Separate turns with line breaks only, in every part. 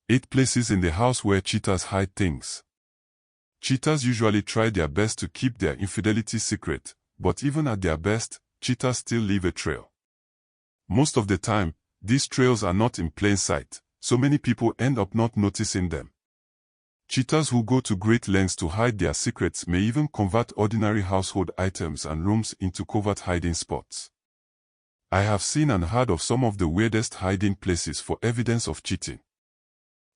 8 places in the house where cheaters hide things. Cheaters usually try their best to keep their infidelity secret, but even at their best, cheaters still leave a trail. Most of the time, these trails are not in plain sight, so many people end up not noticing them. Cheaters who go to great lengths to hide their secrets may even convert ordinary household items and rooms into covert hiding spots. I have seen and heard of some of the weirdest hiding places for evidence of cheating.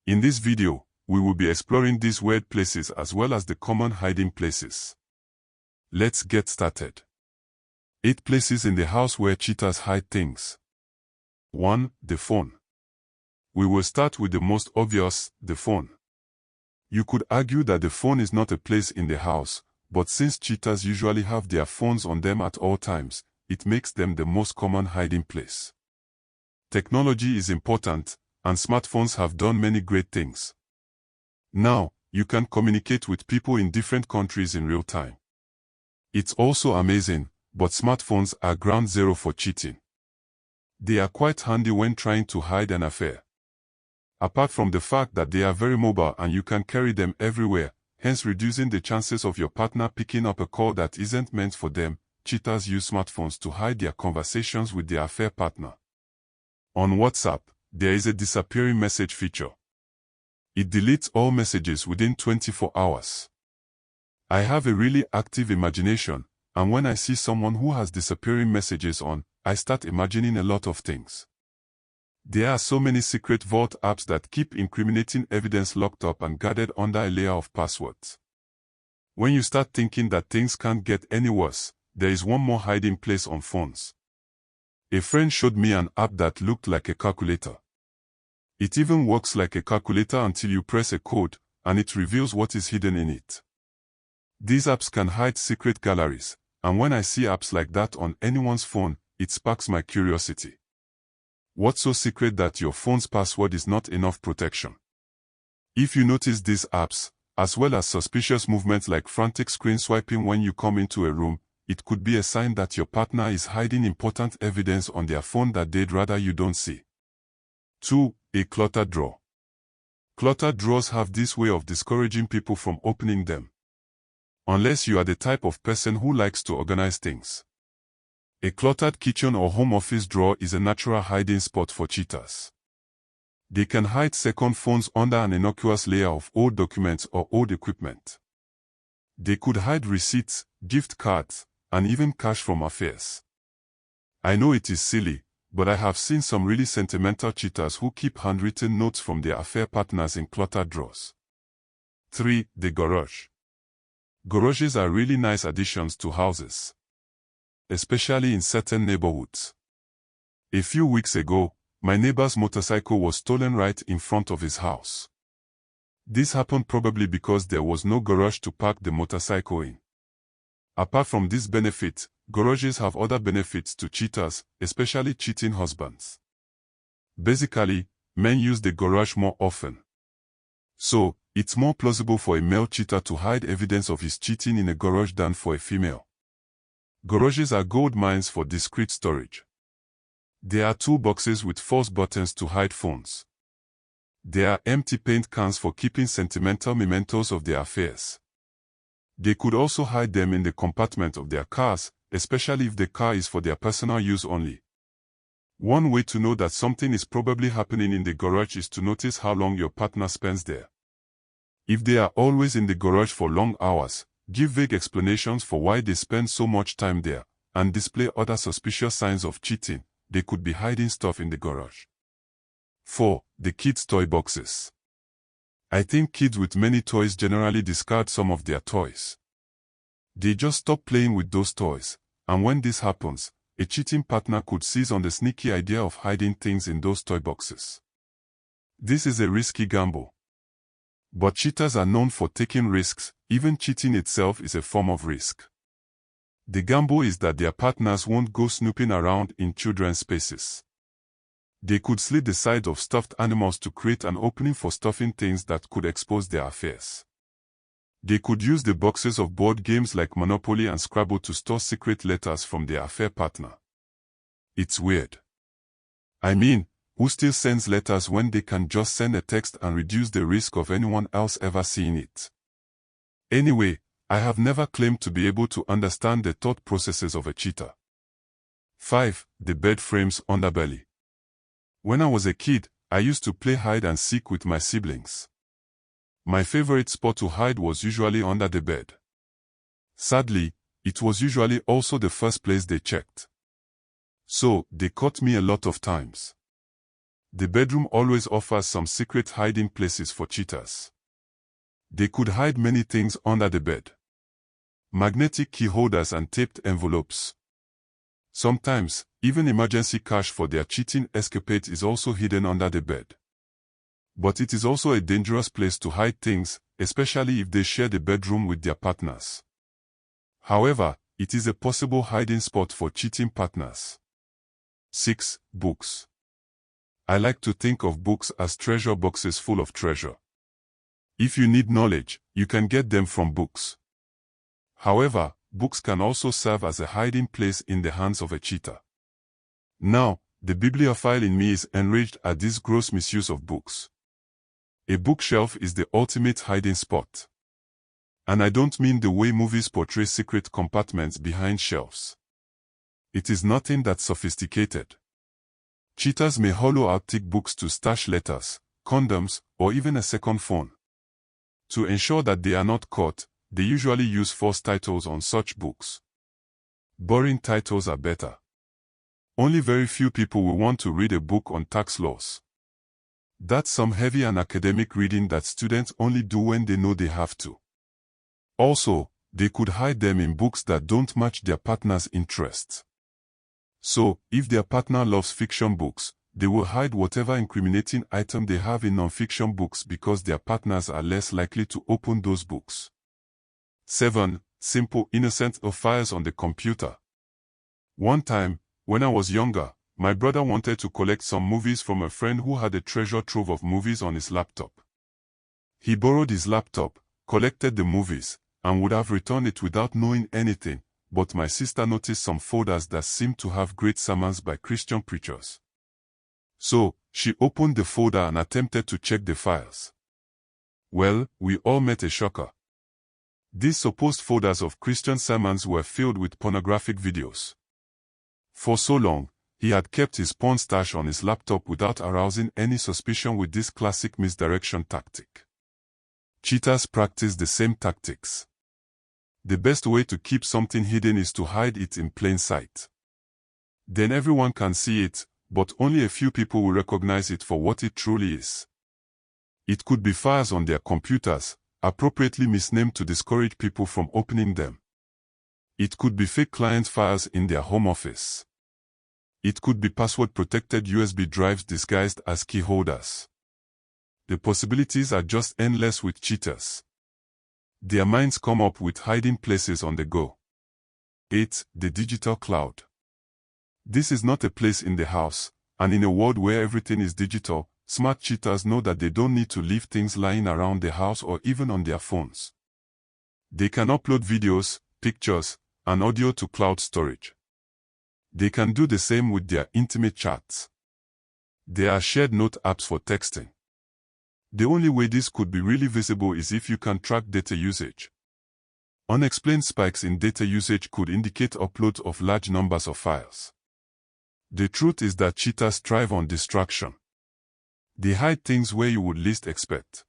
In this video, we will be exploring these weird places as well as the common hiding places. Let's get started. 8 places in the house where cheaters hide things. 1. The phone. We will start with the most obvious, the phone. You could argue that the phone is not a place in the house, but since cheaters usually have their phones on them at all times, it makes them the most common hiding place. Technology is important, and smartphones have done many great things. Now, you can communicate with people in different countries in real time. It's also amazing, but smartphones are ground zero for cheating. They are quite handy when trying to hide an affair. Apart from the fact that they are very mobile and you can carry them everywhere, hence reducing the chances of your partner picking up a call that isn't meant for them, cheaters use smartphones to hide their conversations with their affair partner. On WhatsApp, there is a disappearing message feature. It deletes all messages within 24 hours. I have a really active imagination, and when I see someone who has disappearing messages on, I start imagining a lot of things. There are so many secret vault apps that keep incriminating evidence locked up and guarded under a layer of passwords. When you start thinking that things can't get any worse, there is one more hiding place on phones. A friend showed me an app that looked like a calculator. It even works like a calculator until you press a code, and it reveals what is hidden in it. These apps can hide secret galleries, and when I see apps like that on anyone's phone, it sparks my curiosity. What's so secret that your phone's password is not enough protection? If you notice these apps, as well as suspicious movements like frantic screen swiping when you come into a room, it could be a sign that your partner is hiding important evidence on their phone that they'd rather you don't see. 2. A cluttered drawer. Cluttered drawers have this way of discouraging people from opening them. Unless you are the type of person who likes to organize things. A cluttered kitchen or home office drawer is a natural hiding spot for cheaters. They can hide second phones under an innocuous layer of old documents or old equipment. They could hide receipts, gift cards, and even cash from affairs. I know it is silly, but I have seen some really sentimental cheaters who keep handwritten notes from their affair partners in cluttered drawers. 3. The garage. Garages are really nice additions to houses, especially in certain neighborhoods. A few weeks ago, my neighbor's motorcycle was stolen right in front of his house. This happened probably because there was no garage to park the motorcycle in. Apart from this benefit, garages have other benefits to cheaters, especially cheating husbands. Basically, men use the garage more often. So, it's more plausible for a male cheater to hide evidence of his cheating in a garage than for a female. Garages are gold mines for discreet storage. There are toolboxes with false buttons to hide phones. There are empty paint cans for keeping sentimental mementos of their affairs. They could also hide them in the compartment of their cars, especially if the car is for their personal use only. One way to know that something is probably happening in the garage is to notice how long your partner spends there. If they are always in the garage for long hours, give vague explanations for why they spend so much time there, and display other suspicious signs of cheating. They could be hiding stuff in the garage. 4. The kids' toy boxes. I think kids with many toys generally discard some of their toys. They just stop playing with those toys, and when this happens, a cheating partner could seize on the sneaky idea of hiding things in those toy boxes. This is a risky gamble. But cheaters are known for taking risks. Even cheating itself is a form of risk. The gamble is that their partners won't go snooping around in children's spaces. They could slit the sides of stuffed animals to create an opening for stuffing things that could expose their affairs. They could use the boxes of board games like Monopoly and Scrabble to store secret letters from their affair partner. It's weird. I mean, Who still sends letters when they can just send a text and reduce the risk of anyone else ever seeing it? Anyway, I have never claimed to be able to understand the thought processes of a cheater. 5. The bed frame's underbelly. When I was a kid, I used to play hide and seek with my siblings. My favorite spot to hide was usually under the bed. Sadly, it was usually also the first place they checked. So, they caught me a lot of times. The bedroom always offers some secret hiding places for cheaters. They could hide many things under the bed. Magnetic key holders and taped envelopes. Sometimes, even emergency cash for their cheating escapades is also hidden under the bed. But it is also a dangerous place to hide things, especially if they share the bedroom with their partners. However, it is a possible hiding spot for cheating partners. 6. Books. I like to think of books as treasure boxes full of treasure. If you need knowledge, you can get them from books. However, books can also serve as a hiding place in the hands of a cheater. Now, the bibliophile in me is enraged at this gross misuse of books. A bookshelf is the ultimate hiding spot. And I don't mean the way movies portray secret compartments behind shelves. It is nothing that sophisticated. Cheaters may hollow out thick books to stash letters, condoms, or even a second phone. To ensure that they are not caught, they usually use false titles on such books. Boring titles are better. Only very few people will want to read a book on tax laws. That's some heavy and academic reading that students only do when they know they have to. Also, they could hide them in books that don't match their partner's interests. So, if their partner loves fiction books, they will hide whatever incriminating item they have in non-fiction books because their partners are less likely to open those books. 7. Simple innocent affairs on the computer. One time, when I was younger, my brother wanted to collect some movies from a friend who had a treasure trove of movies on his laptop. He borrowed his laptop, collected the movies, and would have returned it without knowing anything, but my sister noticed some folders that seemed to have great sermons by Christian preachers. So, she opened the folder and attempted to check the files. Well, we all met a shocker. These supposed folders of Christian sermons were filled with pornographic videos. For so long, he had kept his porn stash on his laptop without arousing any suspicion with this classic misdirection tactic. Cheaters practice the same tactics. The best way to keep something hidden is to hide it in plain sight. Then everyone can see it, but only a few people will recognize it for what it truly is. It could be files on their computers, appropriately misnamed to discourage people from opening them. It could be fake client files in their home office. It could be password-protected USB drives disguised as key holders. The possibilities are just endless with cheaters. Their minds come up with hiding places on the go. 8. The digital cloud. This is not a place in the house, and in a world where everything is digital, smart cheaters know that they don't need to leave things lying around the house or even on their phones. They can upload videos, pictures, and audio to cloud storage. They can do the same with their intimate chats. There are shared note apps for texting. The only way this could be really visible is if you can track data usage. Unexplained spikes in data usage could indicate uploads of large numbers of files. The truth is that cheaters thrive on distraction. They hide things where you would least expect.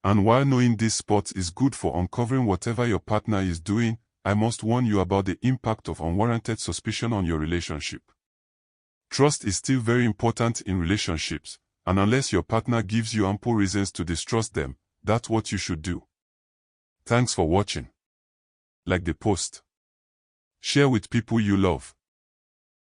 And while knowing these spots is good for uncovering whatever your partner is doing, I must warn you about the impact of unwarranted suspicion on your relationship. Trust is still very important in relationships, and unless your partner gives you ample reasons to distrust them, that's what you should do. Thanks for watching. Like the post. Share with people you love.